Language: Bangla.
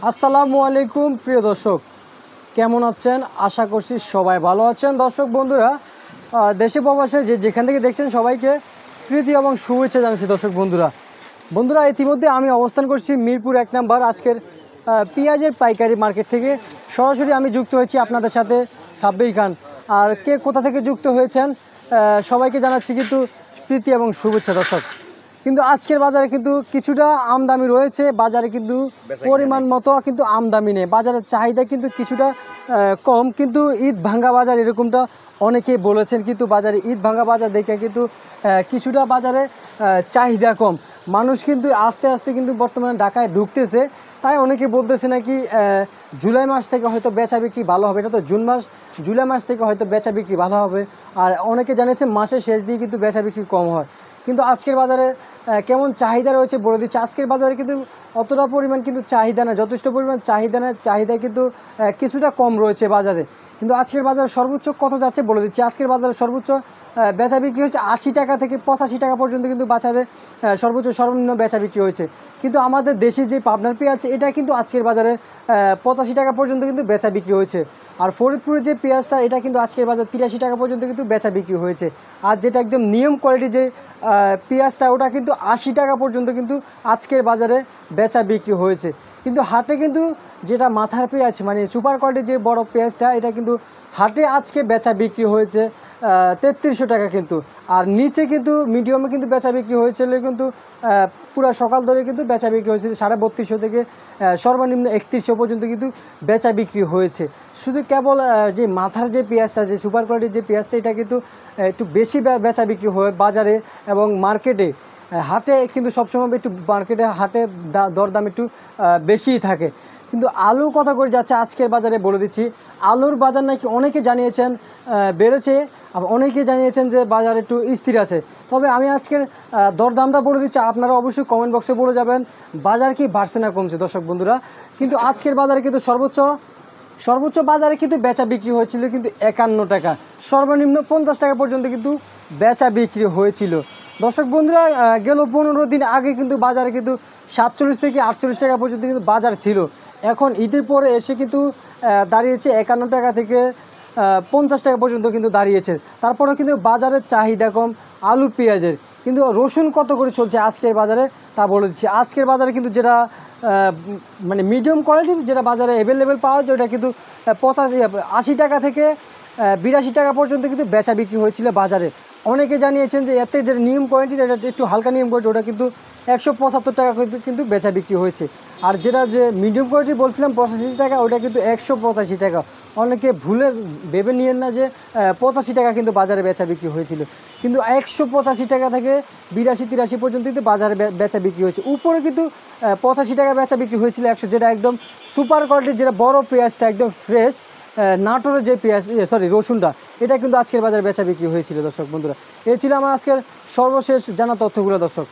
আসসালামু আলাইকুম প্রিয় দর্শক, কেমন আছেন? আশা করছি সবাই ভালো আছেন। দর্শক বন্ধুরা, দেশে প্রবাসে যেখান থেকে দেখছেন সবাইকে প্রীতি এবং শুভেচ্ছা জানাচ্ছি। দর্শক বন্ধুরা ইতিমধ্যে আমি অবস্থান করছি মিরপুর 1 নম্বর আজকের পেঁয়াজের পাইকারি মার্কেট থেকে। সরাসরি আমি যুক্ত হয়েছি আপনাদের সাথে, সাব্বির খান। আর কে কোথা থেকে যুক্ত হয়েছেন সবাইকে জানাচ্ছি কিন্তু প্রীতি এবং শুভেচ্ছা। দর্শক, কিন্তু আজকের বাজারে কিন্তু কিছুটা আমদামি রয়েছে, বাজারে কিন্তু পরিমাণ মতো কিন্তু আমদামি নেই, বাজারের চাহিদা কিন্তু কিছুটা কম। কিন্তু ঈদ ভাঙ্গা বাজার এরকমটা অনেকেই বলেছেন, কিন্তু বাজারে ঈদ ভাঙ্গা বাজার দেখে কিন্তু কিছুটা বাজারে চাহিদা কম। মানুষ কিন্তু আস্তে আস্তে কিন্তু বর্তমানে ঢাকায় ঢুকতেছে, তাই অনেকে বলতেছে নাকি জুলাই মাস থেকে হয়তো বেচা বিক্রি ভালো হবে। এটা তো জুন মাস, জুলাই মাস থেকে হয়তো বেচা বিক্রি ভালো হবে। আর অনেকে জানিয়েছে মাসের শেষ দিয়ে কিন্তু বেচা বিক্রি কম হয়। কিন্তু আজকের বাজারে কেমন চাহিদা রয়েছে বলে দিচ্ছি। আজকের বাজারে কিন্তু অতটা পরিমাণ কিন্তু চাহিদা না, যথেষ্ট পরিমাণ চাহিদা না, চাহিদা কিন্তু কিছুটা কম রয়েছে বাজারে। কিন্তু আজকের বাজারে সর্বোচ্চ কত যাচ্ছে বলে দিচ্ছি। আজকের বাজারে সর্বোচ্চ বেচা বিক্রি হচ্ছে 80 টাকা থেকে 85 টাকা পর্যন্ত কিন্তু বাজারে সর্বোচ্চ সর্বনিম্ন বেচা বিক্রি হয়েছে। কিন্তু আমাদের দেশে যে পাবনার পেঁয়াজ এটা কিন্তু আজকের বাজারে 85 টাকা পর্যন্ত কিন্তু বেচা বিক্রি হয়েছে। আর ফরিদপুরের যে পেঁয়াজটা এটা কিন্তু আজকের বাজার 83 টাকা পর্যন্ত কিন্তু বেচা বিক্রি হয়েছে। আর যেটা একদম নিয়ম কোয়ালিটি যে পেঁয়াজটা ওটা কিন্তু 80 টাকা পর্যন্ত কিন্তু আজকের বাজারে বেচা বিক্রি হয়েছে। কিন্তু হাটে কিন্তু যেটা মাথার পেঁয়াজ মানে সুপার কোয়ালিটির যে বড় পেঁয়াজটা এটা কিন্তু হাটে আজকে বেচা বিক্রি হয়েছে 3300 টাকা কিন্তু। আর নিচে কিন্তু মিডিয়ামে কিন্তু বেচা বিক্রি হয়েছিল কিন্তু পুরো সকাল ধরে কিন্তু বেচা বিক্রি হয়েছিল 3250 থেকে সর্বনিম্ন 3100 পর্যন্ত কিন্তু বেচা বিক্রি হয়েছে। শুধু কেবল যে মাথার যে পেঁয়াজটা যে সুপার কোয়ালিটির যে পেঁয়াজটা এটা কিন্তু একটু বেশি বেচা বিক্রি হয় বাজারে এবং মার্কেটে। হাটে কিন্তু সবসময় একটু মার্কেটে হাটে দরদাম একটু বেশিই থাকে। কিন্তু আলু কথা করে যাচ্ছে আজকের বাজারে বলে দিচ্ছি। আলুর বাজার নাকি অনেকে জানিয়েছেন বেড়েছে, আবার অনেকে জানিয়েছেন যে বাজার একটু স্থির আছে। তবে আমি আজকের দরদামটা বলে দিচ্ছি, আপনারা অবশ্যই কমেন্ট বক্সে বলে যাবেন বাজার কি বাড়ছে না কমছে। দর্শক বন্ধুরা, কিন্তু আজকের বাজারে কিন্তু সর্বোচ্চ বাজারে কিন্তু বেচা বিক্রি হয়েছিল কিন্তু 51 টাকা, সর্বনিম্ন 50 টাকা পর্যন্ত কিন্তু বেচা বিক্রি হয়েছিল। দর্শক বন্ধুরা, গেল 15 দিন আগে কিন্তু বাজারে কিন্তু 47 থেকে 48 টাকা পর্যন্ত কিন্তু বাজার ছিল। এখন ঈদের পরে এসে কিন্তু দাঁড়িয়েছে 51 টাকা থেকে 50 টাকা পর্যন্ত কিন্তু দাঁড়িয়েছে। তারপরেও কিন্তু বাজারের চাহিদা কম আলু পেঁয়াজের। কিন্তু রসুন কত করে চলছে আজকের বাজারে তা বলে দিচ্ছি। আজকের বাজারে কিন্তু যেটা মানে মিডিয়াম কোয়ালিটির যেটা বাজারে অ্যাভেলেবেল পাওয়া যায় ওটা কিন্তু 80 টাকা থেকে 82 টাকা পর্যন্ত কিন্তু বেচা বিক্রি হয়েছিল বাজারে। অনেকে জানিয়েছেন যে এতে যে নিয়ম কোয়ালিটির এটা একটু হালকা নিয়ম কোয়ালিটি ওটা কিন্তু 175 টাকা কিন্তু বেচা বিক্রি হয়েছে। আর যেটা যে মিডিয়াম কোয়ালিটি বলছিলাম 85 টাকা ওটা কিন্তু 185 টাকা। অনেকে ভুলে ভেবে নিয়েন না যে 85 টাকা কিন্তু বাজারে বেচা বিক্রি হয়েছিল। কিন্তু 185 টাকা থেকে 82-83 পর্যন্ত কিন্তু বাজারে বেচা বিক্রি হয়েছে। উপরে কিন্তু 85 টাকা বেচা বিক্রি হয়েছিল 100, যেটা একদম সুপার কোয়ালিটির যেটা বড় পেঁয়াজটা একদম ফ্রেশ নাটোরের যে পেঁয়াজ রসুনটা এটা কিন্তু আজকের বাজারে বেচা বিক্রি হয়েছিল। দর্শক বন্ধুরা, এই ছিল আমার আজকের সর্বশেষ জানা তথ্যগুলো। দর্শক।